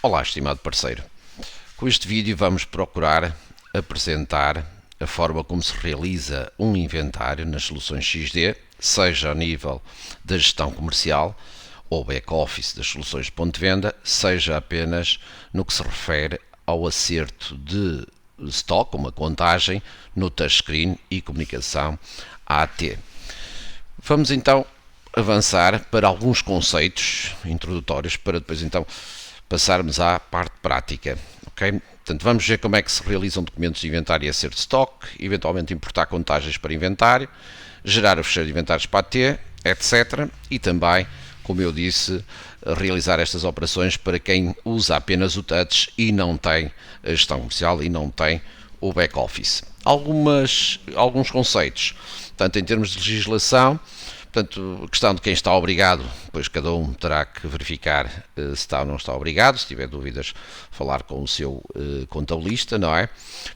Olá, estimado parceiro. Com este vídeo vamos procurar apresentar a forma como se realiza um inventário nas soluções XD, seja a nível da gestão comercial ou back-office das soluções de ponto de venda, seja apenas no que se refere ao acerto de stock, uma contagem no touchscreen e comunicação AT. Vamos então avançar para alguns conceitos introdutórios para depois então passarmos à parte prática. Okay? Portanto, vamos ver como é que se realizam documentos de inventário e acerto de stock, eventualmente importar contagens para inventário, gerar o fecheiro de inventários para AT, etc. E também, como eu disse, realizar estas operações para quem usa apenas o touch e não tem a gestão comercial e não tem o back-office. Alguns conceitos, tanto em termos de legislação. Portanto, a questão de quem está obrigado, pois cada um terá que verificar se está ou não está obrigado. Se tiver dúvidas, falar com o seu contabilista, não é?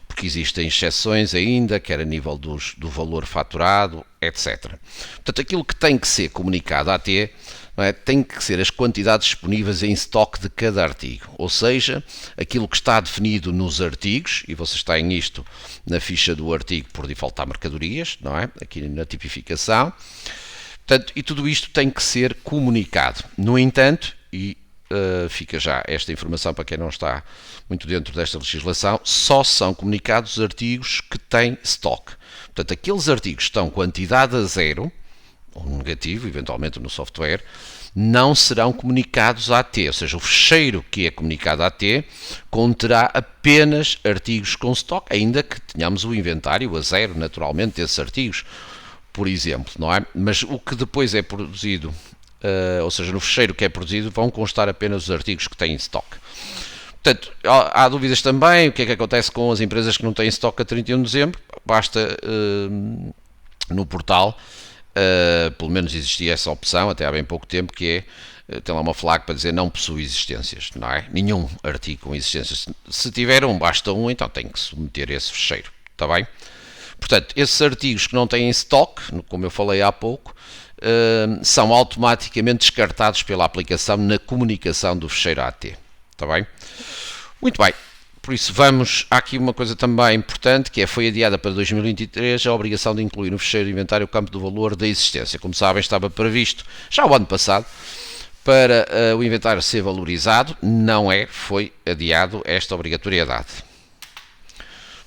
Porque existem exceções ainda, quer a nível do valor faturado, etc. Portanto, aquilo que tem que ser comunicado à AT, não é? Tem que ser as quantidades disponíveis em estoque de cada artigo, ou seja, aquilo que está definido nos artigos, e vocês têm isto na ficha do artigo por default a mercadorias, não é? Aqui na tipificação. Portanto, e tudo isto tem que ser comunicado. No entanto, e fica já esta informação para quem não está muito dentro desta legislação, só são comunicados os artigos que têm stock. Portanto, aqueles artigos que estão quantidade a zero, ou negativo, eventualmente no software, não serão comunicados à AT, ou seja, o fecheiro que é comunicado à AT conterá apenas artigos com stock, ainda que tenhamos o inventário a zero, naturalmente, desses artigos, por exemplo, não é? Mas o que depois é produzido, ou seja, no fecheiro que é produzido, vão constar apenas os artigos que têm em stock. Portanto, há dúvidas também, o que é que acontece com as empresas que não têm stock a 31 de dezembro, basta no portal, pelo menos existia essa opção, até há bem pouco tempo, que é, tem lá uma flag para dizer não possui existências, não é? Nenhum artigo com existências. Se tiver um, basta um, então tem que submeter esse fecheiro, está bem? Portanto, esses artigos que não têm stock, como eu falei há pouco, são automaticamente descartados pela aplicação na comunicação do fecheiro AT. Está bem? Muito bem. Por isso, há aqui uma coisa também importante, que foi adiada para 2023 a obrigação de incluir no fecheiro de inventário o campo do valor da existência. Como sabem, estava previsto já o ano passado para o inventário ser valorizado. Não é, foi adiado esta obrigatoriedade.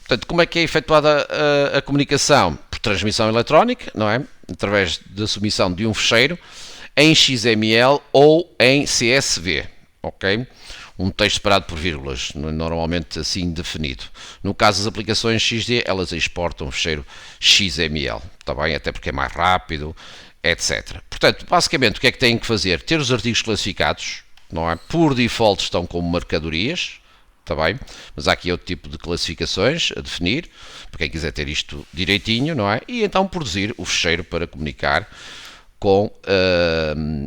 Portanto, como é que é efetuada a comunicação? Por transmissão eletrónica, não é? Através da submissão de um fecheiro em XML ou em CSV, ok? Um texto separado por vírgulas, normalmente assim definido. No caso das aplicações XD, elas exportam um fecheiro XML, está bem? Até porque é mais rápido, etc. Portanto, basicamente, o que é que têm que fazer? Ter os artigos classificados, não é? Por default estão como mercadorias, está bem? Mas há aqui outro tipo de classificações a definir, para quem quiser ter isto direitinho, não é? E então produzir o fecheiro para comunicar com,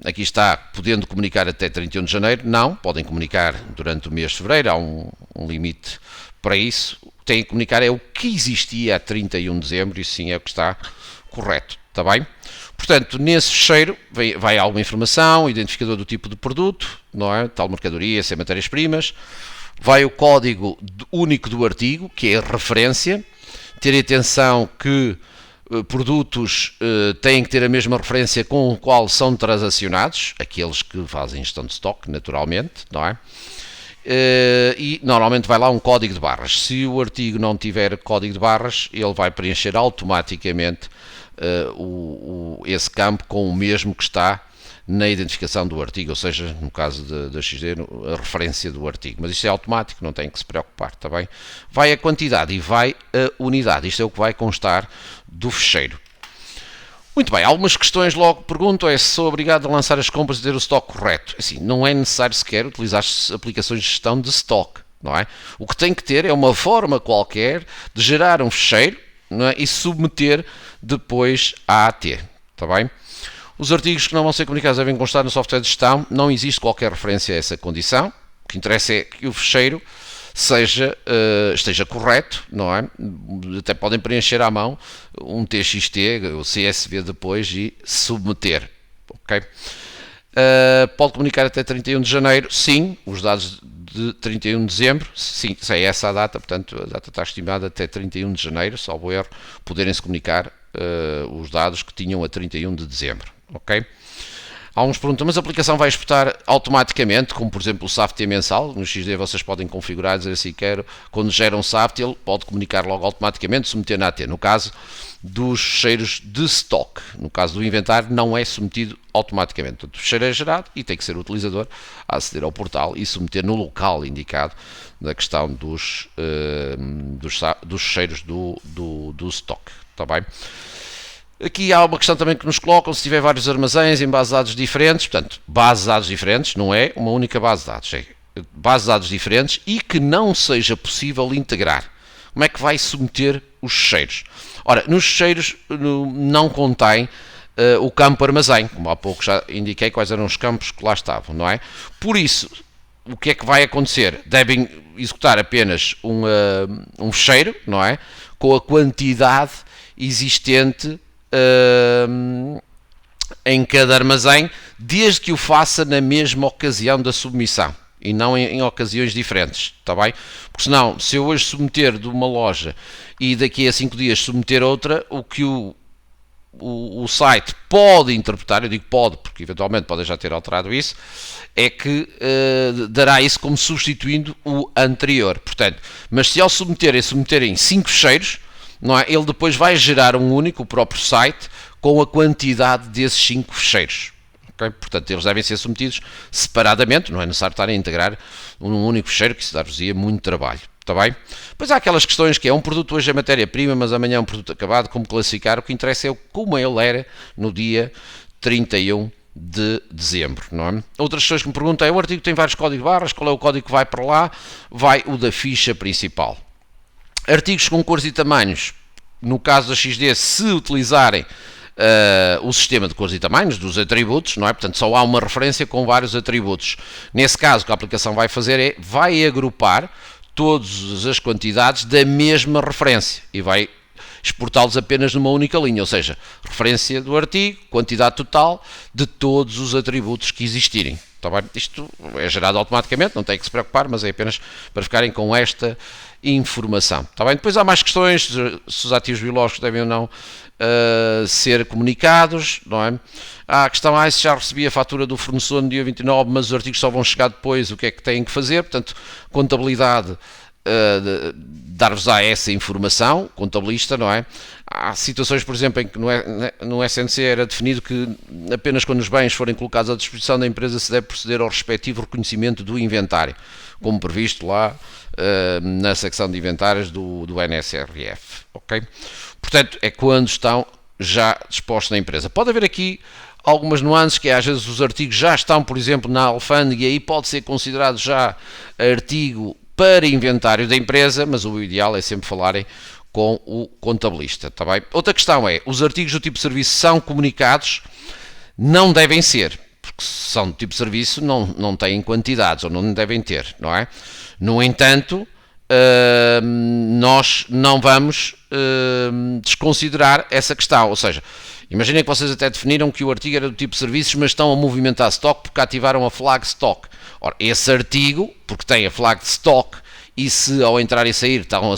aqui está, podendo comunicar até 31 de janeiro, não, podem comunicar durante o mês de fevereiro, há um limite para isso, têm que comunicar é o que existia a 31 de dezembro, e sim é o que está correto, está bem? Portanto, nesse fecheiro vai alguma informação, identificador do tipo de produto, não é? Tal mercadoria, sem matérias-primas, vai o código único do artigo, que é a referência. Ter atenção que produtos têm que ter a mesma referência com o qual são transacionados, aqueles que fazem gestão de estoque, naturalmente, não é? E normalmente vai lá um código de barras. Se o artigo não tiver código de barras, ele vai preencher automaticamente esse campo com o mesmo que está na identificação do artigo, ou seja, no caso da XD, a referência do artigo. Mas isto é automático, não tem que se preocupar, está bem? Vai a quantidade e vai a unidade. Isto é o que vai constar do fecheiro. Muito bem, algumas questões logo pergunto é se sou obrigado a lançar as compras e ter o estoque correto. Assim, não é necessário sequer utilizar aplicações de gestão de estoque, não é? O que tem que ter é uma forma qualquer de gerar um fecheiro, não é? E submeter depois à AT, está bem? Os artigos que não vão ser comunicados devem constar no software de gestão. Não existe qualquer referência a essa condição. O que interessa é que o fecheiro esteja correto, não é? Até podem preencher à mão um TXT, o CSV depois e submeter, ok? Pode comunicar até 31 de janeiro, sim, os dados de 31 de dezembro, sim, se é essa a data, portanto a data está estimada até 31 de janeiro, salvo erro, poderem-se comunicar os dados que tinham a 31 de dezembro, ok? Alguns perguntam, mas a aplicação vai exportar automaticamente, como por exemplo o SAFT mensal, no XD vocês podem configurar, dizer assim, quando gera um SAFT ele pode comunicar logo automaticamente, submeter na AT. No caso dos cheiros de stock, no caso do inventário, não é submetido automaticamente. Portanto, o cheiro é gerado e tem que ser o utilizador a aceder ao portal e submeter no local indicado na questão dos cheiros do stock, está bem? Aqui há uma questão também que nos colocam, se tiver vários armazéns em bases de dados diferentes, portanto, bases de dados diferentes, não é uma única base de dados, é bases de dados diferentes e que não seja possível integrar. Como é que vai submeter os cheiros? Ora, nos cheiros não contém o campo armazém, como há pouco já indiquei quais eram os campos que lá estavam, não é? Por isso, o que é que vai acontecer? Devem executar apenas um cheiro, não é? Com a quantidade existente em cada armazém, desde que o faça na mesma ocasião da submissão e não em ocasiões diferentes, está bem? Porque senão, se eu hoje submeter de uma loja e daqui a 5 dias submeter outra, o que o site pode interpretar, eu digo pode, porque eventualmente pode já ter alterado isso, é que dará isso como substituindo o anterior. Portanto, mas se ao submeterem 5 fecheiros, não é? Ele depois vai gerar um único, o próprio site, com a quantidade desses 5 fecheiros. Okay? Portanto, eles devem ser submetidos separadamente, não é necessário estar a integrar um único fecheiro, que isso dar-vos-ia muito trabalho. Está bem? Pois há aquelas questões que é um produto hoje é matéria-prima, mas amanhã é um produto acabado, como classificar? O que interessa é como ele era no dia 31 de dezembro, não é? Outras questões que me perguntam é: o artigo tem vários códigos barras, qual é o código que vai para lá? Vai o da ficha principal. Artigos com cores e tamanhos, no caso da XD, se utilizarem o sistema de cores e tamanhos dos atributos, não é? Portanto, só há uma referência com vários atributos. Nesse caso, o que a aplicação vai fazer vai agrupar todas as quantidades da mesma referência e vai exportá-los apenas numa única linha, ou seja, referência do artigo, quantidade total de todos os atributos que existirem. Está bem? Isto é gerado automaticamente, não tem que se preocupar, mas é apenas para ficarem com esta informação. Está bem? Depois há mais questões, se os ativos biológicos devem ou não ser comunicados, não é? Há a questão, se já recebi a fatura do fornecedor no dia 29, mas os artigos só vão chegar depois, o que é que têm que fazer? Portanto, contabilidade dar-vos-á essa informação, contabilista, não é? Há situações, por exemplo, em que no SNC era definido que apenas quando os bens forem colocados à disposição da empresa se deve proceder ao respectivo reconhecimento do inventário, como previsto lá na secção de inventários do NSRF, ok? Portanto, é quando estão já dispostos na empresa. Pode haver aqui algumas nuances, que às vezes os artigos já estão, por exemplo, na alfândega e aí pode ser considerado já artigo para inventário da empresa, mas o ideal é sempre falarem com o contabilista, está bem? Outra questão é, os artigos do tipo de serviço são comunicados? Não devem ser, porque se são do tipo de serviço não têm quantidades, ou não devem ter, não é? No entanto, nós não vamos desconsiderar essa questão, ou seja, imaginem que vocês até definiram que o artigo era do tipo de serviços, mas estão a movimentar stock porque ativaram a flag stock. Ora, esse artigo, porque tem a flag de stock, e se ao entrar e sair estão a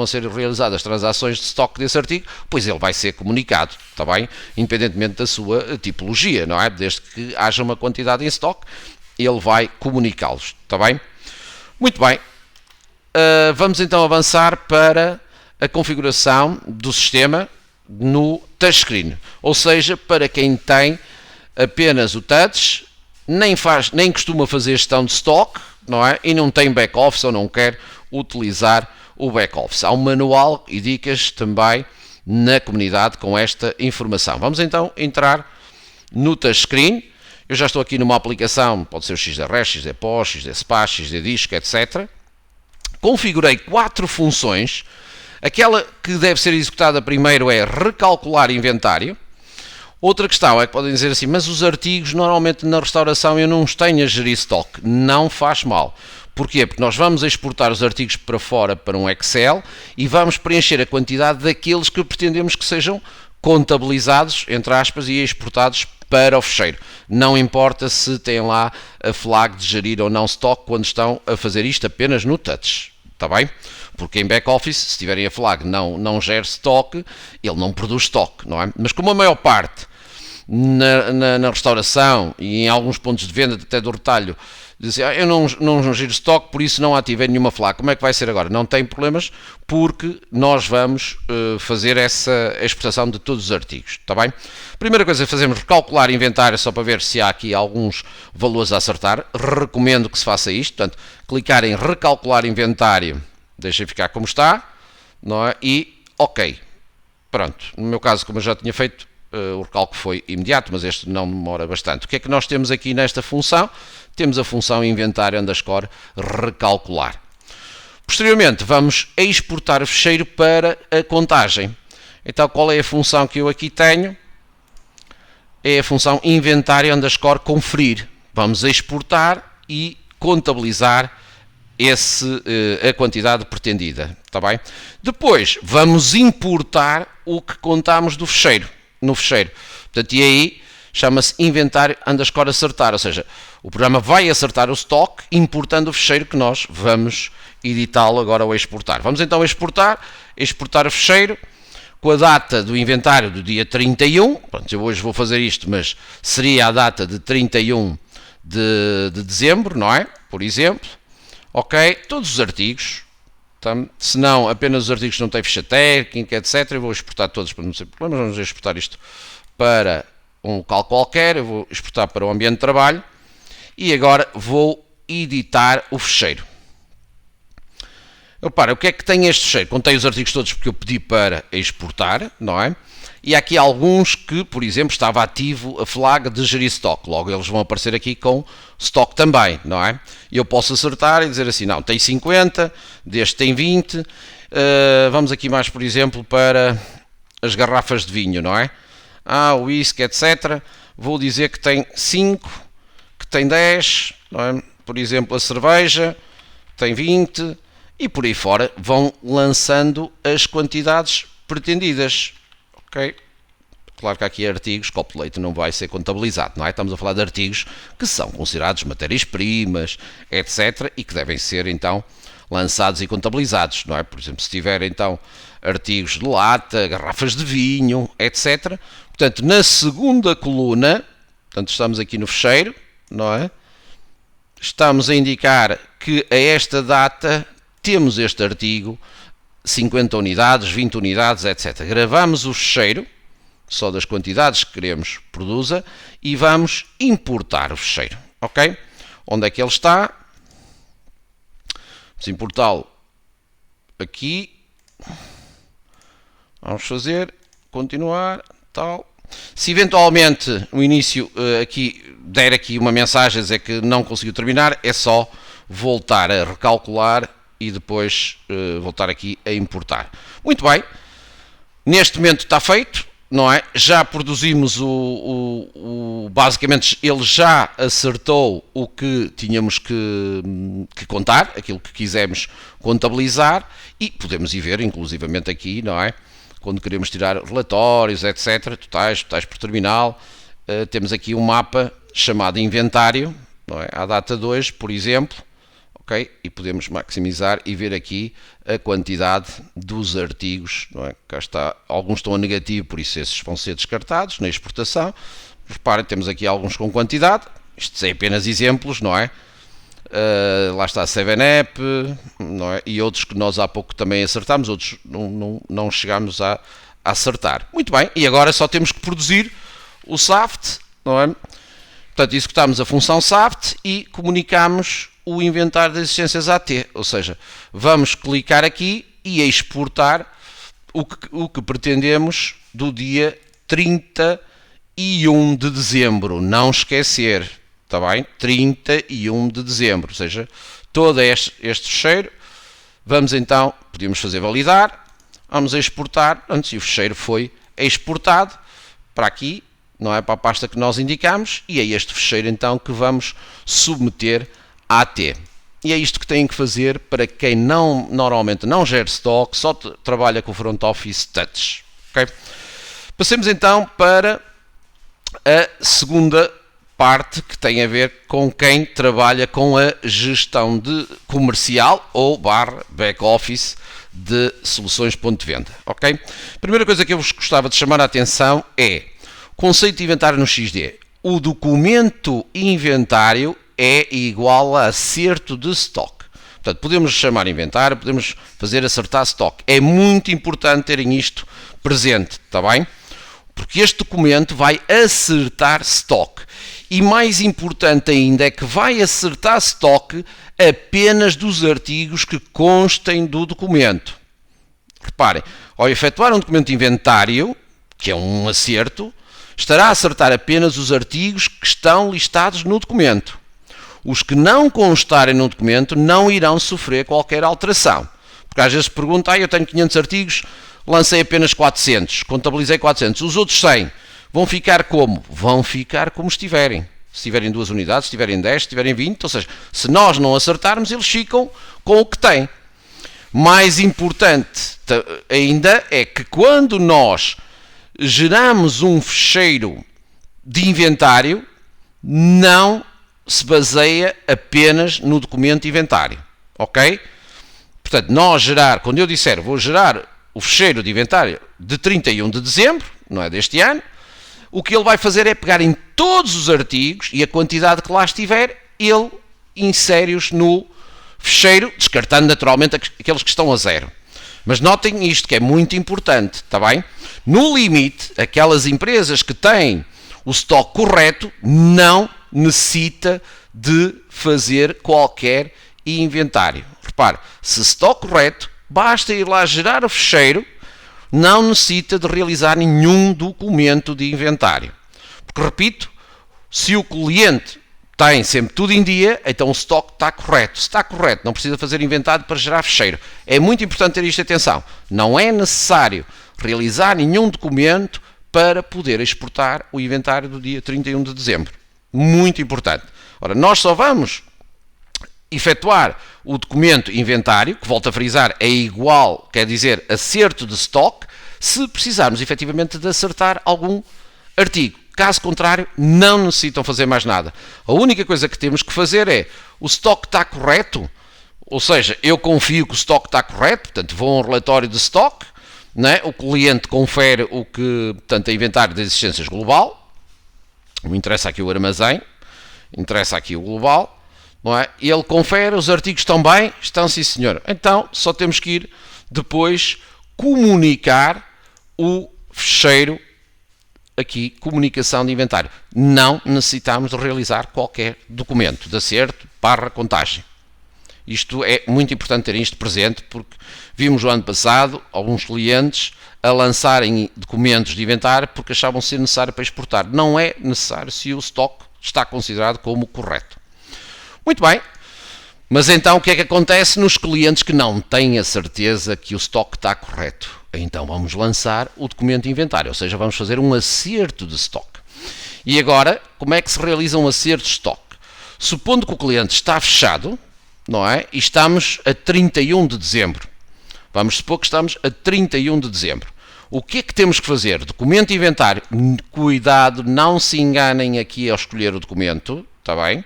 ser realizadas transações de stock desse artigo, pois ele vai ser comunicado, está bem? Independentemente da sua tipologia, não é? Desde que haja uma quantidade em stock, ele vai comunicá-los, está bem? Muito bem. Vamos então avançar para a configuração do sistema no touchscreen, ou seja, para quem tem apenas o touch, nem costuma fazer gestão de stock, não é? E não tem back-office ou não quer utilizar o back-office. Há um manual e dicas também na comunidade com esta informação. Vamos então entrar no touchscreen. Eu já estou aqui numa aplicação, pode ser o XDRS, XDPOS, XDSPA, XDDisc, etc. Configurei 4 funções. Aquela que deve ser executada primeiro é recalcular inventário. Outra questão é que podem dizer assim, mas os artigos normalmente na restauração eu não os tenho a gerir stock. Não faz mal. Porquê? Porque nós vamos exportar os artigos para fora para um Excel e vamos preencher a quantidade daqueles que pretendemos que sejam contabilizados, entre aspas, e exportados para o fecheiro. Não importa se tem lá a flag de gerir ou não stock quando estão a fazer isto apenas no touch. Está bem? Porque em back-office, se tiverem a flag não gera stock, ele não produz stock, não é? Mas como a maior parte na restauração e em alguns pontos de venda até do retalho dizem, eu não giro stock, por isso não ativei nenhuma flag. Como é que vai ser agora? Não tem problemas, porque nós vamos fazer essa exportação de todos os artigos, está bem? Primeira coisa que fazemos, recalcular inventário, só para ver se há aqui alguns valores a acertar. Recomendo que se faça isto, portanto, clicar em recalcular inventário, deixem ficar como está, não é? E ok, pronto. No meu caso, como eu já tinha feito, o recálculo foi imediato, mas este não demora bastante. O que é que nós temos aqui nesta função? Temos a função inventário underscore recalcular. Posteriormente, vamos exportar o ficheiro para a contagem. Então, qual é a função que eu aqui tenho? É a função inventário underscore conferir. Vamos exportar e contabilizar a quantidade pretendida, está bem? Depois, vamos importar o que contamos do ficheiro, no ficheiro. Portanto, e aí chama-se inventário underscore acertar, ou seja, o programa vai acertar o stock importando o ficheiro que nós vamos editá-lo agora ao exportar. Vamos então exportar o ficheiro com a data do inventário do dia 31, pronto, eu hoje vou fazer isto, mas seria a data de 31 de dezembro, não é? Por exemplo, ok, todos os artigos, tá? Se não, apenas os artigos que não têm ficha técnica, etc, eu vou exportar todos para não ter problemas, vamos exportar isto para um local qualquer, eu vou exportar para o ambiente de trabalho e agora vou editar o ficheiro. Repara, o que é que tem este ficheiro? Contei os artigos todos porque eu pedi para exportar, não é? E há aqui alguns que, por exemplo, estava ativo a flag de gerir stock. Logo, eles vão aparecer aqui com stock também, não é? E eu posso acertar e dizer assim, não, tem 50, deste tem 20. Vamos aqui mais, por exemplo, para as garrafas de vinho, não é? O whisky, etc. Vou dizer que tem 5, que tem 10, não é? Por exemplo, a cerveja tem 20 e por aí fora vão lançando as quantidades pretendidas. Ok? Claro que aqui artigos, copo de leite não vai ser contabilizado, não é? Estamos a falar de artigos que são considerados matérias-primas, etc. e que devem ser então lançados e contabilizados, não é? Por exemplo, se tiver então artigos de lata, garrafas de vinho, etc. Portanto, na segunda coluna, portanto, estamos aqui no ficheiro, não é? Estamos a indicar que a esta data temos este artigo, 50 unidades, 20 unidades, etc. Gravamos o ficheiro, só das quantidades que queremos produza, e vamos importar o ficheiro, ok? Onde é que ele está? Vamos importá-lo aqui. Vamos fazer, continuar, tal. Se eventualmente no início aqui der aqui uma mensagem a dizer que não conseguiu terminar, é só voltar a recalcular e depois voltar aqui a importar. Muito bem, neste momento está feito, não é? Já produzimos basicamente ele já acertou o que tínhamos que contar, aquilo que quisemos contabilizar e podemos ir ver inclusivamente aqui, não é? Quando queremos tirar relatórios, etc, totais por terminal, temos aqui um mapa chamado inventário, não é? À data de hoje, por exemplo, ok? E podemos maximizar e ver aqui a quantidade dos artigos, não é? Cá está, alguns estão a negativo, por isso esses vão ser descartados na exportação. Reparem, temos aqui alguns com quantidade, isto é apenas exemplos, não é? Lá está a 7up, não é? E outros que nós há pouco também acertámos, outros não chegámos a acertar. Muito bem, e agora só temos que produzir o SAFT, não é? Portanto, executamos a função SAFT e comunicamos o inventário das existências AT, ou seja, vamos clicar aqui e exportar o que pretendemos do dia 31 de dezembro, não esquecer, está bem? 31 de dezembro, ou seja, todo este ficheiro, vamos então, podemos fazer validar, vamos exportar, antes o ficheiro foi exportado para aqui, não é? Para a pasta que nós indicamos, e é este ficheiro então que vamos submeter à AT. E é isto que têm que fazer para quem normalmente não gera stock, só trabalha com o Front Office Touch. Okay? Passemos então para a segunda parte que tem a ver com quem trabalha com a gestão de comercial ou back office de soluções ponto de venda, ok? Primeira coisa que eu vos gostava de chamar a atenção é o conceito de inventário no XD. O documento inventário é igual a acerto de stock. Portanto, podemos chamar inventário, podemos fazer acertar stock. É muito importante terem isto presente, está bem? Porque este documento vai acertar stock. E mais importante ainda é que vai acertar stock apenas dos artigos que constem do documento. Reparem, ao efetuar um documento de inventário, que é um acerto, estará a acertar apenas os artigos que estão listados no documento. Os que não constarem no documento não irão sofrer qualquer alteração. Porque às vezes perguntam, eu tenho 500 artigos, lancei apenas 400, contabilizei 400. Os outros 100 vão ficar como? Vão ficar como estiverem. Se tiverem 2 unidades, se tiverem 10, se tiverem 20, ou seja, se nós não acertarmos, eles ficam com o que têm. Mais importante ainda é que quando nós geramos um ficheiro de inventário, não se baseia apenas no documento de inventário, ok? Portanto, quando eu disser vou gerar o ficheiro de inventário de 31 de dezembro, não é deste ano, o que ele vai fazer é pegar em todos os artigos e a quantidade que lá estiver, ele insere-os no ficheiro, descartando naturalmente aqueles que estão a zero. Mas notem isto que é muito importante, está bem? No limite, aquelas empresas que têm o estoque correto não necessita de fazer qualquer inventário. Repare, se estoque correto, basta ir lá gerar o ficheiro, não necessita de realizar nenhum documento de inventário. Porque, repito, se o cliente tem sempre tudo em dia, então o estoque está correto. Se está correto, não precisa fazer inventário para gerar ficheiro. É muito importante ter isto em atenção. Não é necessário realizar nenhum documento para poder exportar o inventário do dia 31 de dezembro. Muito importante. Ora, nós só vamos efetuar o documento inventário, que volto a frisar, é igual, quer dizer, acerto de stock, se precisarmos efetivamente de acertar algum artigo. Caso contrário, não necessitam fazer mais nada. A única coisa que temos que fazer é, o stock está correto, ou seja, eu confio que o stock está correto, portanto vou a um relatório de stock, né? O cliente confere o que, portanto, a inventário das existências global, não interessa aqui o armazém, interessa aqui o global, não é? E ele confere, os artigos estão bem? Estão, sim senhor. Então, só temos que ir depois comunicar o ficheiro aqui, comunicação de inventário. Não necessitamos de realizar qualquer documento de acerto / contagem. Isto é muito importante ter isto presente, porque vimos no ano passado alguns clientes a lançarem documentos de inventário porque achavam ser necessário para exportar. Não é necessário se o estoque está considerado como correto. Muito bem, mas então o que é que acontece nos clientes que não têm a certeza que o estoque está correto? Então vamos lançar o documento de inventário, ou seja, vamos fazer um acerto de estoque. E agora, como é que se realiza um acerto de estoque? Supondo que o cliente está fechado, não é? E estamos a 31 de dezembro. Vamos supor que estamos a 31 de dezembro. O que é que temos que fazer? Documento de inventário. Cuidado, não se enganem aqui ao escolher o documento, está bem?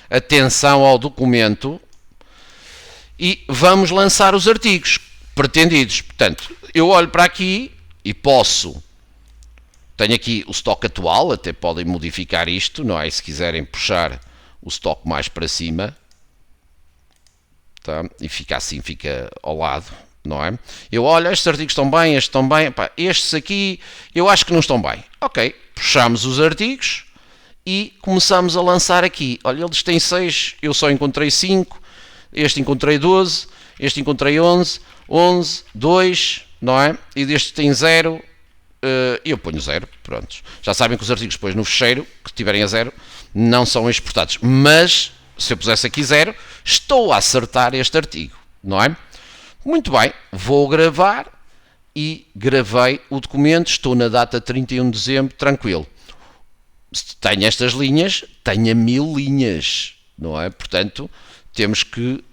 Atenção ao documento. E vamos lançar os artigos pretendidos. Portanto, eu olho para aqui e tenho aqui o estoque atual, até podem modificar isto, não é? Se quiserem puxar o estoque mais para cima, tá? E fica assim, fica ao lado, não é? Eu olho, estes artigos estão bem, estes estão bem, pá, estes aqui eu acho que não estão bem. Ok, puxamos os artigos e começamos a lançar aqui. Olha, eles têm 6, eu só encontrei 5, este encontrei 12, este encontrei 11, 2, não é? E deste tem 0, eu ponho 0, pronto. Já sabem que os artigos depois no ficheiro, que tiverem a 0, não são exportados. Mas, se eu pusesse aqui 0, estou a acertar este artigo, não é? Muito bem, vou gravar e gravei o documento, estou na data 31 de dezembro, tranquilo. Se tenho estas linhas, tenho 1000 linhas, não é? Portanto, temos que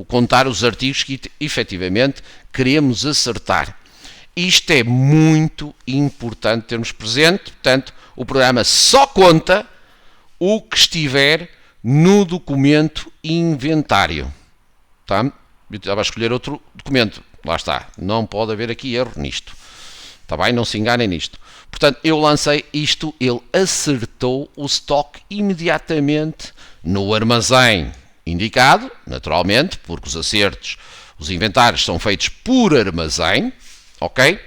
contar os artigos que efetivamente queremos acertar. Isto é muito importante termos presente. Portanto, o programa só conta o que estiver no documento inventário. Tá? Eu estava a escolher outro documento. Lá está. Não pode haver aqui erro nisto. Está bem? Não se enganem nisto. Portanto, eu lancei isto, ele acertou o estoque imediatamente no armazém indicado, naturalmente, porque os acertos, os inventários são feitos por armazém, ok?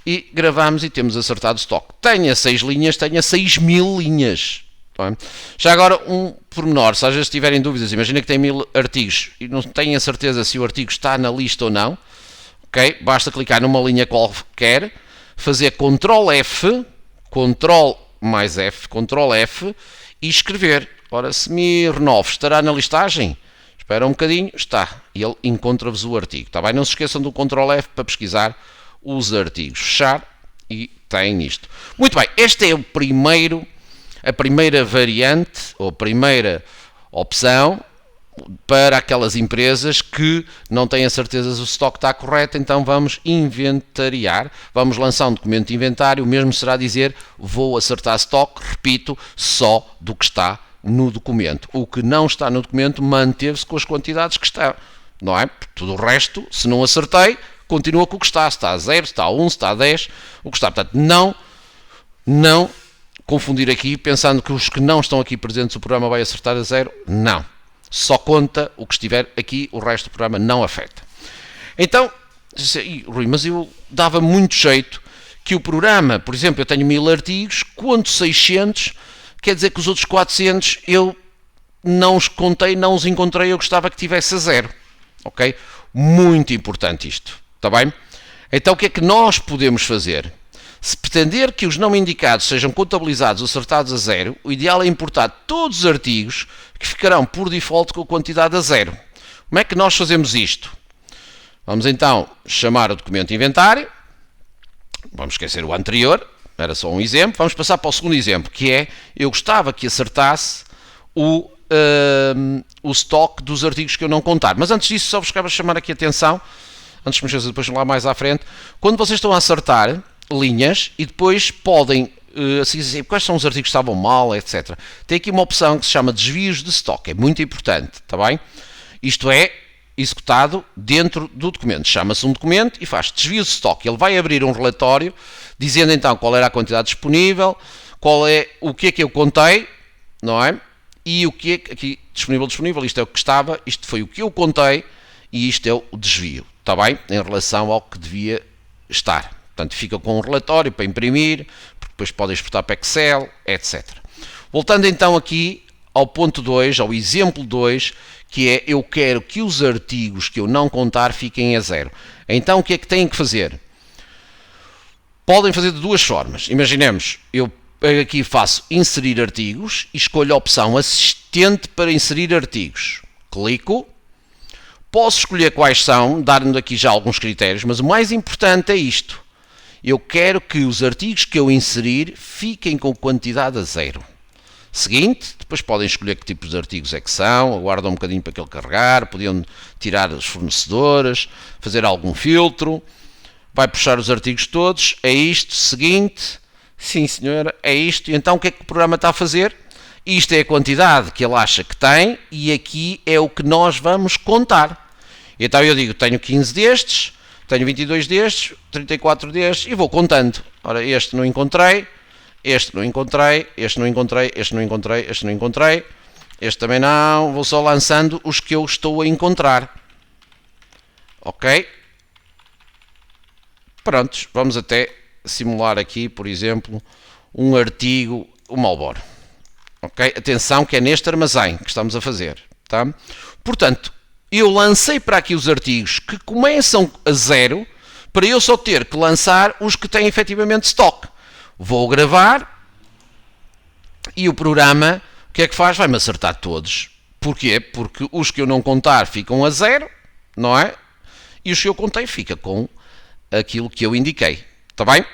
E gravamos e temos acertado o estoque. Tenha 6 linhas, tenha 6.000 linhas. Já agora, um pormenor, se às vezes tiverem dúvidas, imagina que tem 1000 artigos e não têm a certeza se o artigo está na lista ou não, ok? Basta clicar numa linha qualquer, fazer Ctrl F, Ctrl mais F, Ctrl F e escrever. Ora, Smirnov estará na listagem? Espera um bocadinho, está. E ele encontra-vos o artigo. Está bem? Não se esqueçam do Ctrl F para pesquisar os artigos. Fechar e tem isto. Muito bem, este é a primeira variante, ou a primeira opção para aquelas empresas que não têm a certeza se o estoque está correto, então vamos inventariar, vamos lançar um documento de inventário, o mesmo será dizer, vou acertar estoque, repito, só do que está no documento. O que não está no documento manteve-se com as quantidades que estão, não é? Tudo o resto, se não acertei, continua com o que está, se está a 0, se está a 1, se está a 10, o que está. Portanto, não confundir aqui, pensando que os que não estão aqui presentes o programa vai acertar a 0, não. Só conta o que estiver aqui, o resto do programa não afeta. Então, Rui, mas eu dava muito jeito que o programa, por exemplo, eu tenho 1000 artigos, quanto 600, quer dizer que os outros 400 eu não os contei, não os encontrei, eu gostava que tivesse a 0. Ok? Muito importante isto. Está bem? Então, o que é que nós podemos fazer? Se pretender que os não indicados sejam contabilizados ou acertados a 0, o ideal é importar todos os artigos que ficarão por default com a quantidade a 0. Como é que nós fazemos isto? Vamos então chamar o documento inventário. Vamos esquecer o anterior, era só um exemplo. Vamos passar para o segundo exemplo, que é, eu gostava que acertasse o estoque dos artigos que eu não contar. Mas antes disso, só vos quero chamar aqui a atenção, antes de me esquecer, depois lá mais à frente, quando vocês estão a acertar linhas e depois podem assim dizer quais são os artigos que estavam mal, etc. Tem aqui uma opção que se chama desvios de estoque, é muito importante, está bem? Isto é executado dentro do documento, chama-se um documento e faz desvios de estoque. Ele vai abrir um relatório dizendo então qual era a quantidade disponível, o que é que eu contei, não é? E o que é que aqui disponível, isto é o que estava, isto foi o que eu contei e isto é o desvio, está bem? Em relação ao que devia estar. Portanto, fica com um relatório para imprimir, porque depois podem exportar para Excel, etc. Voltando então aqui ao ponto 2, ao exemplo 2, que é, eu quero que os artigos que eu não contar fiquem a 0. Então, o que é que têm que fazer? Podem fazer de duas formas. Imaginemos, eu aqui faço inserir artigos e escolho a opção assistente para inserir artigos. Clico. Posso escolher quais são, dar-me aqui já alguns critérios, mas o mais importante é isto. Eu quero que os artigos que eu inserir fiquem com quantidade a 0. Seguinte, depois podem escolher que tipos de artigos é que são, aguardam um bocadinho para que ele carregar, podiam tirar as fornecedoras, fazer algum filtro, vai puxar os artigos todos, é isto, seguinte, sim senhora, é isto, e então o que é que o programa está a fazer? Isto é a quantidade que ele acha que tem e aqui é o que nós vamos contar. Então eu digo, tenho 15 destes, tenho 22 destes, 34 destes e vou contando. Ora, este não encontrei, este não encontrei, este não encontrei, este não encontrei, este não encontrei, este também não, vou só lançando os que eu estou a encontrar. Ok? Prontos, vamos até simular aqui, por exemplo, um artigo, o Marlboro. Ok? Atenção que é neste armazém que estamos a fazer. Tá? Portanto, eu lancei para aqui os artigos que começam a 0 para eu só ter que lançar os que têm efetivamente estoque. Vou gravar e o programa, o que é que faz? Vai-me acertar todos. Porquê? Porque os que eu não contar ficam a 0, não é? E os que eu contei ficam com aquilo que eu indiquei. Está bem?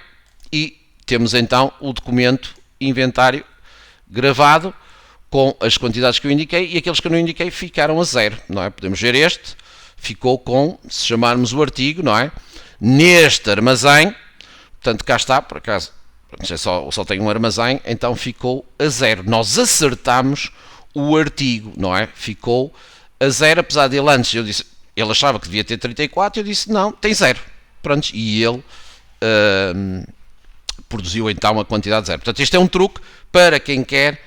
E temos então o documento inventário gravado com as quantidades que eu indiquei e aqueles que eu não indiquei ficaram a 0, não é? Podemos ver este, ficou com, se chamarmos o artigo, não é? neste armazém, portanto cá está, por acaso, só tem um armazém, então ficou a 0. Nós acertamos o artigo, não é? Ficou a 0, apesar de ele antes, ele achava que devia ter 34, eu disse não, tem 0. Pronto, e ele produziu então a quantidade 0. Portanto, este é um truque para quem quer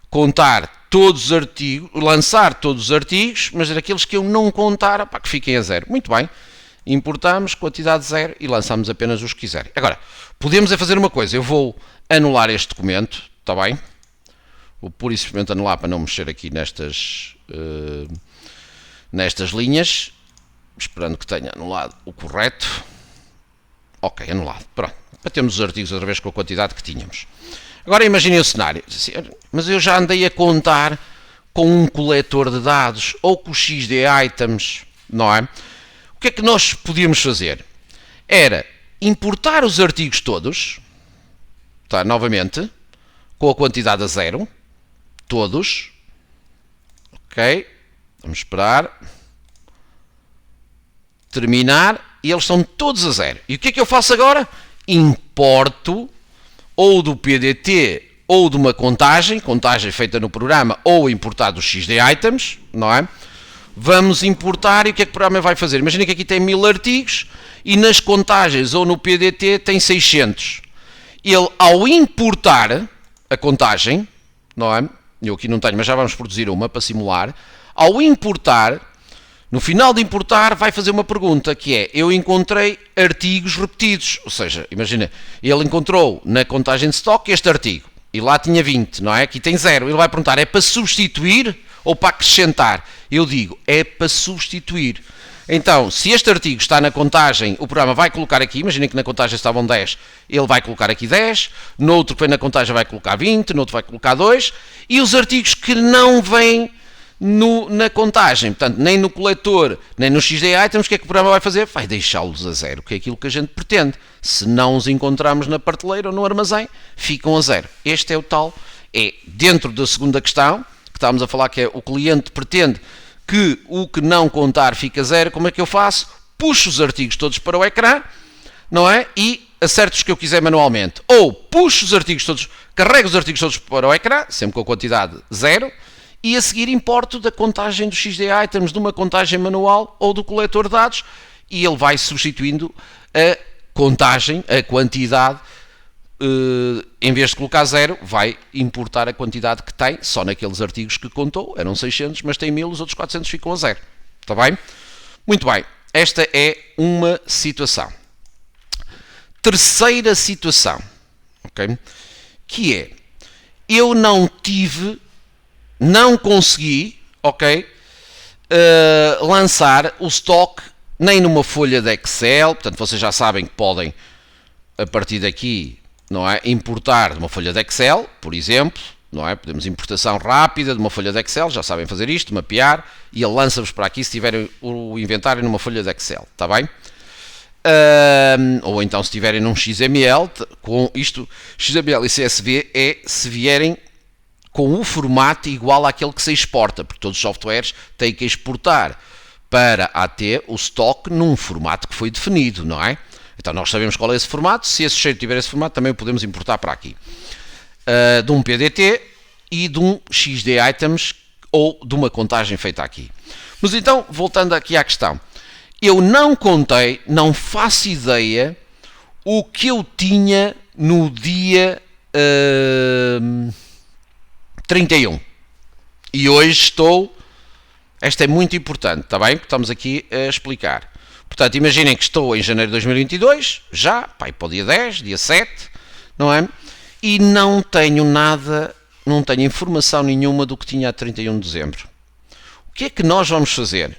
contar todos os artigos, lançar todos os artigos, mas daqueles que eu não contar, que fiquem a 0. Muito bem, importamos quantidade 0 e lançamos apenas os que quiserem. Agora, podemos fazer uma coisa, eu vou anular este documento, está bem? Vou pura e simplesmente anular para não mexer aqui nestas linhas, esperando que tenha anulado o correto. Ok, anulado, pronto, para termos os artigos outra vez com a quantidade que tínhamos. Agora imaginem o cenário, mas eu já andei a contar com um coletor de dados ou com o XD items, não é? O que é que nós podíamos fazer? Era importar os artigos todos, tá, novamente, com a quantidade a 0, todos, ok, vamos esperar, terminar, e eles são todos a 0. E o que é que eu faço agora? Importo ou do PDT ou de uma contagem feita no programa ou importar dos XD items, não é? Vamos importar e o que é que o programa vai fazer? Imagina que aqui tem 1000 artigos e nas contagens ou no PDT tem 600. Ele, ao importar a contagem, não é? Eu aqui não tenho, mas já vamos produzir uma para simular. Ao importar, no final de importar, vai fazer uma pergunta que é: eu encontrei artigos repetidos. Ou seja, imagina, ele encontrou na contagem de estoque este artigo e lá tinha 20, não é? Aqui tem 0. Ele vai perguntar: é para substituir ou para acrescentar? Eu digo: é para substituir. Então, se este artigo está na contagem, o programa vai colocar aqui, imaginem que na contagem estavam 10, ele vai colocar aqui 10, no outro que vem na contagem vai colocar 20, no outro vai colocar 2, e os artigos que não vêm na contagem, portanto, nem no coletor, nem no XD items, o que é que o programa vai fazer? Vai deixá-los a 0, que é aquilo que a gente pretende. Se não os encontramos na prateleira ou no armazém, ficam a 0. Este é o tal, é dentro da segunda questão, que estávamos a falar, que é o cliente pretende que o que não contar fica 0. Como é que eu faço? Puxo os artigos todos para o ecrã, não é? E acerto os que eu quiser manualmente. Ou puxo os artigos todos, carrego os artigos todos para o ecrã, sempre com a quantidade 0, e a seguir importo da contagem dos XD items de uma contagem manual ou do coletor de dados, e ele vai substituindo a contagem, a quantidade, em vez de colocar 0, vai importar a quantidade que tem, só naqueles artigos que contou, eram 600, mas tem 1000, os outros 400 ficam a 0. Está bem? Muito bem, esta é uma situação. Terceira situação, ok? Que é, eu não consegui, ok, lançar o stock nem numa folha de Excel, portanto vocês já sabem que podem, a partir daqui, não é, importar de uma folha de Excel, por exemplo, não é? Podemos importação rápida de uma folha de Excel, já sabem fazer isto, mapear, e ele lança-vos para aqui se tiverem o inventário numa folha de Excel, está bem? Ou então se tiverem num XML, com isto, XML e CSV é se vierem com o formato igual àquele que se exporta, porque todos os softwares têm que exportar para AT o stock num formato que foi definido, não é? Então nós sabemos qual é esse formato, se esse cheiro tiver esse formato também o podemos importar para aqui. De um PDT e de um XD items ou de uma contagem feita aqui. Mas então, voltando aqui à questão, eu não contei, não faço ideia o que eu tinha no dia 31. E hoje estou, esta é muito importante, está bem? Porque estamos aqui a explicar. Portanto, imaginem que estou em janeiro de 2022, já, para o dia 10, dia 7, não é? E não tenho nada, não tenho informação nenhuma do que tinha a 31 de dezembro. O que é que nós vamos fazer?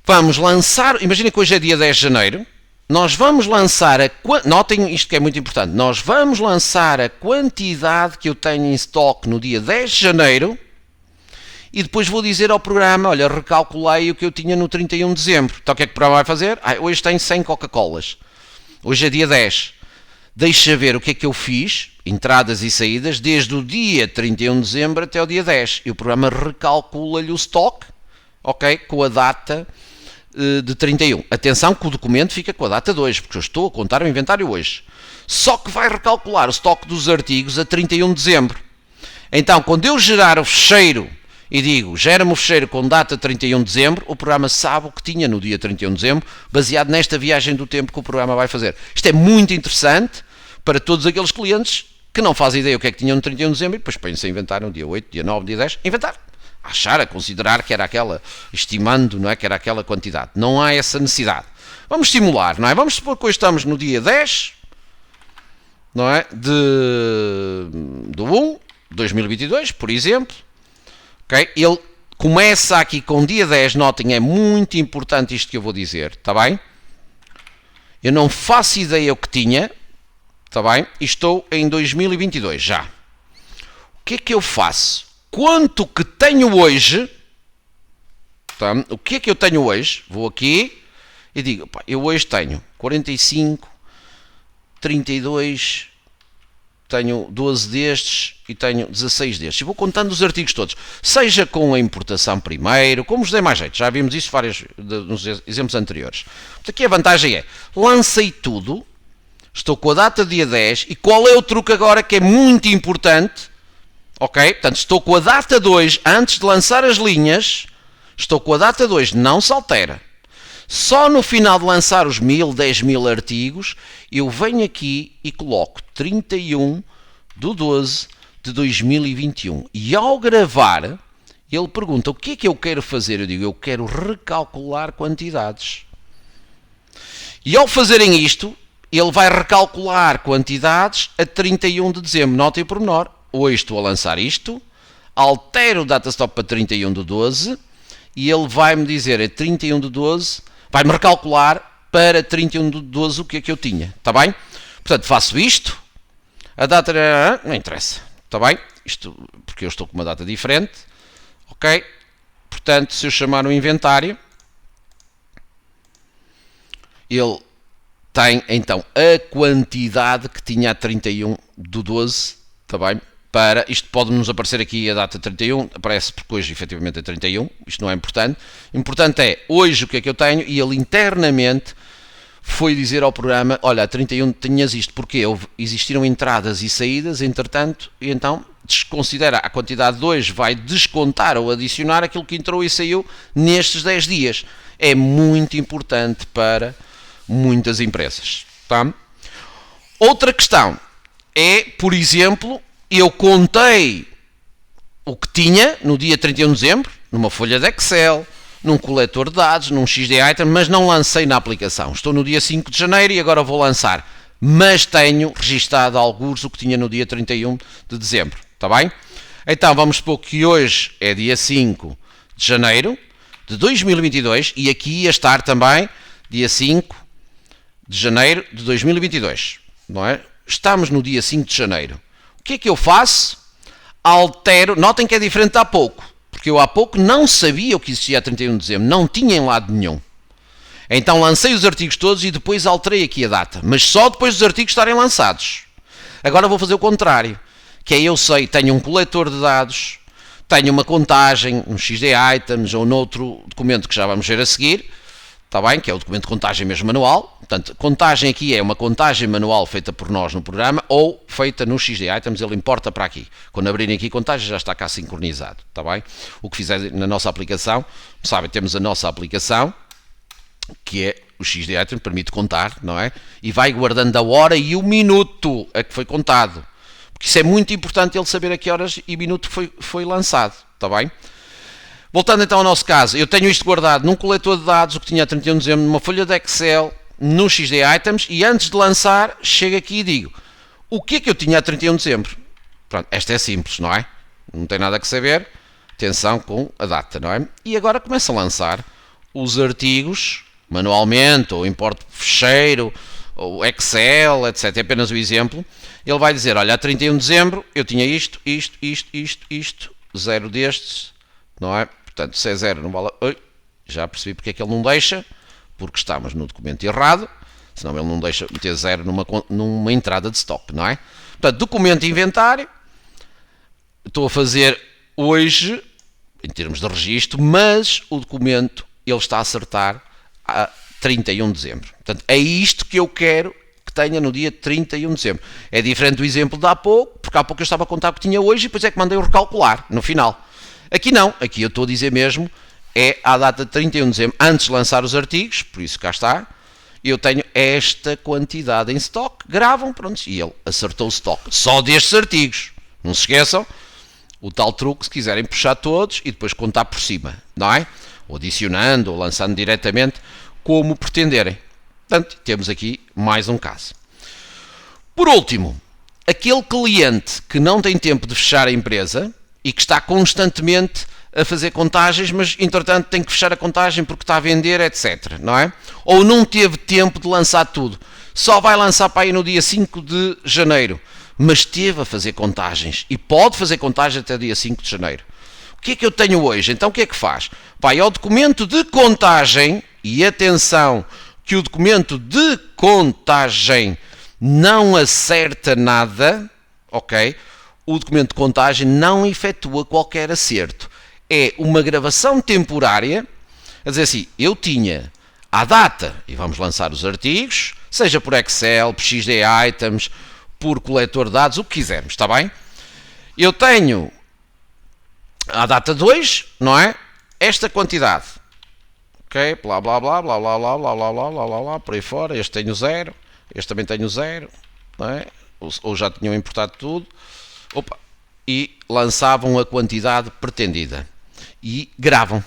Vamos lançar, imaginem que hoje é dia 10 de janeiro, nós vamos lançar notem isto que é muito importante, nós vamos lançar a quantidade que eu tenho em estoque no dia 10 de janeiro, e depois vou dizer ao programa, olha, recalculei o que eu tinha no 31 de dezembro. Então o que é que o programa vai fazer? Hoje tenho 100 Coca-Colas. Hoje é dia 10. Deixa ver o que é que eu fiz, entradas e saídas, desde o dia 31 de dezembro até o dia 10. E o programa recalcula-lhe o stock, ok? Com a data de 31. Atenção que o documento fica com a data de hoje, porque eu estou a contar o inventário hoje. Só que vai recalcular o estoque dos artigos a 31 de dezembro. Então, quando eu gerar o fecheiro e digo, gera-me o fecheiro com data 31 de dezembro, o programa sabe o que tinha no dia 31 de dezembro, baseado nesta viagem do tempo que o programa vai fazer. Isto é muito interessante para todos aqueles clientes que não fazem ideia o que é que tinham no 31 de dezembro e depois põem-se a inventar no dia 8, dia 9, dia 10, inventar. A considerar que era aquela, estimando, não é, que era aquela quantidade. Não há essa necessidade. Vamos simular, não é? Vamos supor que hoje estamos no dia 10, não é? Do 1 de 2022, por exemplo. Okay? Ele começa aqui com dia 10, notem, é muito importante isto que eu vou dizer, está bem? Eu não faço ideia o que tinha, está bem? E estou em 2022 já. O que é que eu faço? Quanto que tenho hoje, tá? O que é que eu tenho hoje? Vou aqui e digo, pá, eu hoje tenho 45, 32, tenho 12 destes e tenho 16 destes. E vou contando os artigos todos, seja com a importação primeiro, como vos dei mais jeito, já vimos isso nos exemplos anteriores. Aqui a vantagem é, lancei tudo, estou com a data dia 10 e qual é o truque agora que é muito importante? Ok? Portanto, estou com a data 2 antes de lançar as linhas, estou com a data 2, não se altera. Só no final de lançar os 1000, 10.000 artigos, eu venho aqui e coloco 31 de 12 de 2021. E ao gravar, ele pergunta o que é que eu quero fazer? Eu digo, eu quero recalcular quantidades. E ao fazerem isto, ele vai recalcular quantidades a 31 de dezembro. Notem o pormenor. Hoje estou a lançar isto, altero o datastop para 31 de 12 e ele vai-me dizer a 31 de 12, vai-me recalcular para 31 de 12 o que é que eu tinha, está bem? Portanto, faço isto, a data não interessa, está bem? Isto porque eu estou com uma data diferente, ok? Portanto, se eu chamar o inventário, ele tem então a quantidade que tinha a 31 de 12, está bem? Para, isto pode-nos aparecer aqui a data 31, aparece porque hoje efetivamente é 31, isto não é importante. Importante é, hoje o que é que eu tenho, e ele internamente foi dizer ao programa, olha, a 31 tinhas isto, porque existiram entradas e saídas, entretanto, e então desconsidera a quantidade de hoje, vai descontar ou adicionar aquilo que entrou e saiu nestes 10 dias. É muito importante para muitas empresas. Tá? Outra questão é, por exemplo, eu contei o que tinha no dia 31 de dezembro, numa folha de Excel, num coletor de dados, num XD item, mas não lancei na aplicação. Estou no dia 5 de janeiro e agora vou lançar. Mas tenho registado alguns o que tinha no dia 31 de dezembro. Está bem? Então vamos supor que hoje é dia 5 de janeiro de 2022 e aqui ia estar também dia 5 de janeiro de 2022. Não é? Estamos no dia 5 de janeiro. O que é que eu faço? Altero, notem que é diferente de há pouco, porque eu há pouco não sabia o que existia a 31 de dezembro, não tinha em lado nenhum. Então lancei os artigos todos e depois alterei aqui a data, mas só depois dos artigos estarem lançados. Agora vou fazer o contrário, que é eu sei, tenho um coletor de dados, tenho uma contagem, um XD items ou noutro documento que já vamos ver a seguir, está bem? Que é o documento de contagem mesmo manual. Portanto, contagem aqui é uma contagem manual feita por nós no programa ou feita no XD Items, ele importa para aqui. Quando abrirem aqui contagem já está cá sincronizado, está bem? O que fizer na nossa aplicação, sabem, temos a nossa aplicação, que é o XD Item, permite contar, não é? E vai guardando a hora e o minuto a que foi contado. Porque isso é muito importante ele saber a que horas e minuto foi lançado, está bem? Voltando então ao nosso caso, eu tenho isto guardado num coletor de dados, o que tinha a 31 de dezembro, numa folha de Excel, no XD Items, e antes de lançar, chego aqui e digo, o que é que eu tinha a 31 de dezembro? Pronto, esta é simples, não é? Não tem nada que saber, atenção com a data, não é? E agora começo a lançar os artigos, manualmente, ou importo fecheiro, ou Excel, etc. É apenas o exemplo. Ele vai dizer, olha, a 31 de dezembro eu tinha isto, zero destes, não é? Portanto, se é 0 não vale... Oi, já percebi porque é que ele não deixa, porque estamos no documento errado, senão ele não deixa meter 0 numa entrada de stock, não é? Portanto, documento inventário, estou a fazer hoje, em termos de registro, mas o documento, ele está a acertar a 31 de dezembro. Portanto, é isto que eu quero que tenha no dia 31 de dezembro. É diferente do exemplo de há pouco, porque há pouco eu estava a contar o que tinha hoje e depois é que mandei o recalcular no final. Aqui não, aqui eu estou a dizer mesmo, é à data de 31 de dezembro, antes de lançar os artigos, por isso cá está, eu tenho esta quantidade em stock, gravam, pronto, e ele acertou o stock, só destes artigos. Não se esqueçam, o tal truque, se quiserem puxar todos e depois contar por cima, não é? Ou adicionando, ou lançando diretamente, como pretenderem. Portanto, temos aqui mais um caso. Por último, aquele cliente que não tem tempo de fechar a empresa e que está constantemente a fazer contagens, mas entretanto tem que fechar a contagem porque está a vender, etc. Não é? Ou não teve tempo de lançar tudo. Só vai lançar para aí no dia 5 de janeiro, mas esteve a fazer contagens e pode fazer contagens até dia 5 de janeiro. O que é que eu tenho hoje? Então o que é que faz? Vai ao documento de contagem e atenção que o documento de contagem não acerta nada, ok? O documento de contagem não efetua qualquer acerto. É uma gravação temporária, a dizer assim, eu tinha à data, e vamos lançar os artigos, seja por Excel, por XD Items, por coletor de dados, o que quisermos, está bem? Eu tenho à data 2, não é? Esta quantidade. Ok? Blá, blá, blá, blá, blá, blá, blá, blá, blá, blá, blá, blá, por aí fora. Este tenho 0, este também tenho 0, não é? Ou já tinham importado tudo. Opa. E lançavam a quantidade pretendida. E gravam.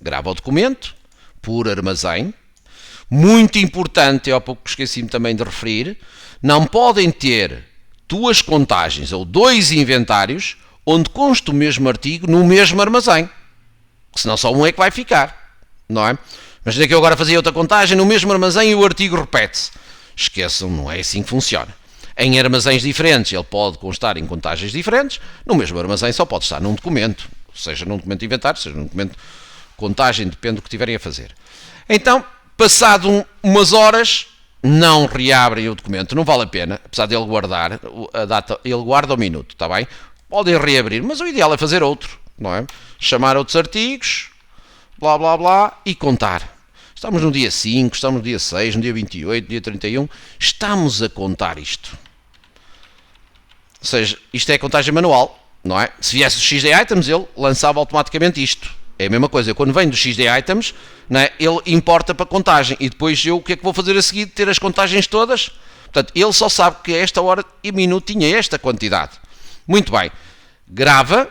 Grava o documento por armazém. Muito importante, eu há pouco esqueci-me também de referir, não podem ter duas contagens ou dois inventários onde consta o mesmo artigo no mesmo armazém. Senão só um é que vai ficar, não é? Imagina que eu agora fazia outra contagem no mesmo armazém e o artigo repete-se. Esqueçam, não é assim que funciona. Em armazéns diferentes ele pode constar em contagens diferentes, no mesmo armazém só pode estar num documento, seja num documento de inventário, seja num documento de contagem, depende do que tiverem a fazer. Então, passado umas horas, não reabrem o documento, não vale a pena, apesar de ele guardar a data, ele guarda o minuto, está bem? Podem reabrir, mas o ideal é fazer outro, não é? Chamar outros artigos, blá blá blá, e contar. Estamos no dia 5, estamos no dia 6, no dia 28, no dia 31, estamos a contar isto. Ou seja, isto é a contagem manual, não é? Se viesse o XD Items, ele lançava automaticamente isto. É a mesma coisa, quando vem do XD Items, não é? Ele importa para contagem e depois eu o que é que vou fazer a seguir? Ter as contagens todas? Portanto, ele só sabe que a esta hora e minuto tinha esta quantidade. Muito bem, grava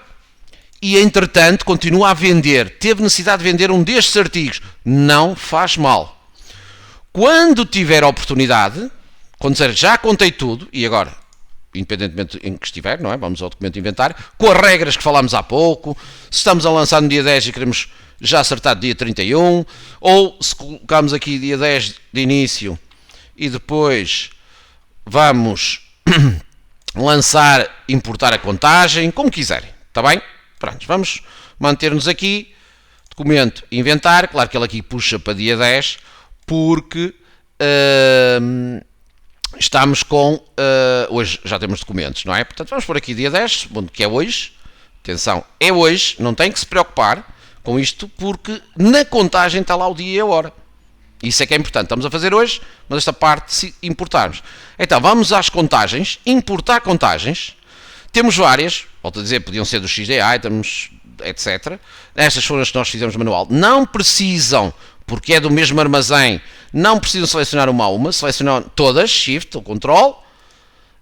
e entretanto continua a vender. Teve necessidade de vender um destes artigos. Não faz mal. Quando tiver a oportunidade, quando dizer já contei tudo, e agora, independentemente em que estiver, não é? Vamos ao documento de inventário, com as regras que falámos há pouco, se estamos a lançar no dia 10 e queremos já acertar dia 31, ou se colocamos aqui dia 10 de início e depois vamos lançar, importar a contagem, como quiserem, está bem? Pronto, vamos manter-nos aqui, documento, inventário, claro que ele aqui puxa para dia 10, porque estamos com, hoje já temos documentos, não é? Portanto, vamos por aqui dia 10, que é hoje, atenção, é hoje, não tem que se preocupar com isto, porque na contagem está lá o dia e a hora. Isso é que é importante. Estamos a fazer hoje, mas esta parte se importarmos. Então, vamos às contagens. Importar contagens. Temos várias. Volto a dizer, podiam ser dos XD Items, etc. Estas foram as que nós fizemos manual. Não precisam, porque é do mesmo armazém, não precisam selecionar uma a uma. Selecionam todas, Shift ou Control.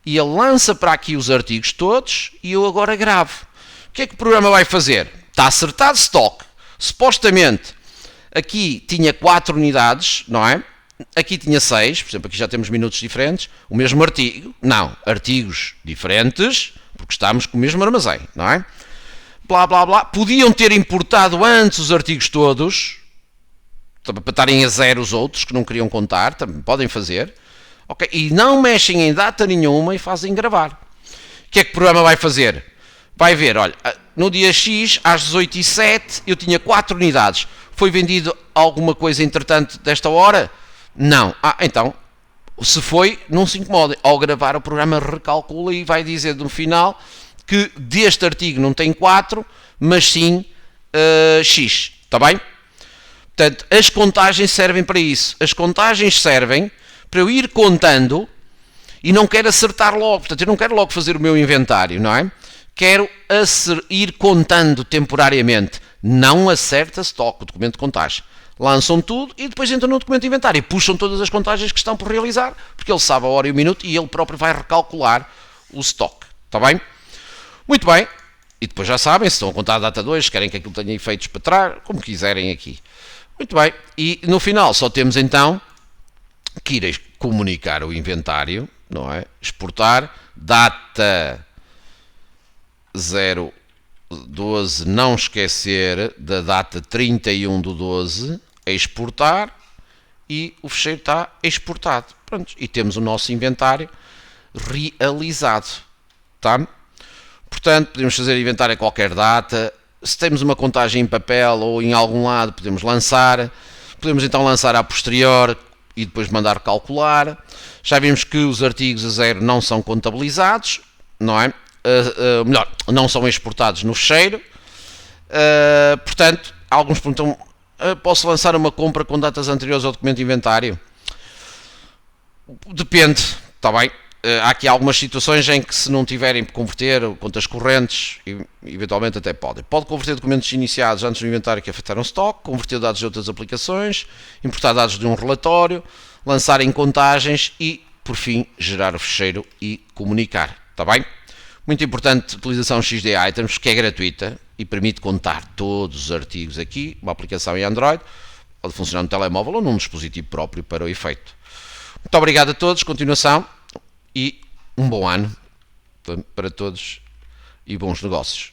E ele lança para aqui os artigos todos e eu agora gravo. O que é que o programa vai fazer? Está acertado stock. Supostamente, aqui tinha 4 unidades, não é? Aqui tinha 6, por exemplo, aqui já temos minutos diferentes. O mesmo artigo, não, artigos diferentes, porque estamos com o mesmo armazém, não é? Blá, blá, blá. Podiam ter importado antes os artigos todos, para estarem a 0 os outros, que não queriam contar, também podem fazer. Okay? E não mexem em data nenhuma e fazem gravar. O que é que o programa vai fazer? Vai ver, olha, no dia X, às 18h07, eu tinha 4 unidades. Foi vendido alguma coisa entretanto desta hora? Não. Então, se foi, não se incomodem. Ao gravar, o programa recalcula e vai dizer no final que deste artigo não tem 4, mas sim X. Está bem? Portanto, as contagens servem para isso. As contagens servem para eu ir contando e não quero acertar logo. Portanto, eu não quero logo fazer o meu inventário, não é? Quero ir contando temporariamente. Não acerta stock, o documento de contagem. Lançam tudo e depois entram no documento de inventário e puxam todas as contagens que estão por realizar, porque ele sabe a hora e o minuto e ele próprio vai recalcular o stock. Está bem? Muito bem. E depois já sabem, se estão a contar a data 2, querem que aquilo tenha efeitos para trás, como quiserem aqui. Muito bem. E no final só temos então que ir comunicar o inventário, não é? Exportar, data 012, não esquecer da data 31/12, exportar e o fecheiro está exportado. Pronto, e temos o nosso inventário realizado, tá? Portanto, podemos fazer inventário a qualquer data. Se temos uma contagem em papel ou em algum lado, podemos lançar. Podemos então lançar a posterior e depois mandar calcular. Já vimos que os artigos a zero não são contabilizados, não é? Melhor, não são exportados no fecheiro. Portanto, alguns perguntam, posso lançar uma compra com datas anteriores ao documento de inventário? Depende, está bem? Há aqui algumas situações em que se não tiverem que converter contas correntes, eventualmente até podem. Pode converter documentos iniciados antes do inventário que afetaram stock, converter dados de outras aplicações, importar dados de um relatório, lançar em contagens e, por fim, gerar o fecheiro e comunicar. Está bem? Muito importante a utilização XD Items, que é gratuita e permite contar todos os artigos aqui, uma aplicação em Android, pode funcionar no telemóvel ou num dispositivo próprio para o efeito. Muito obrigado a todos, continuação. E um bom ano para todos e bons negócios.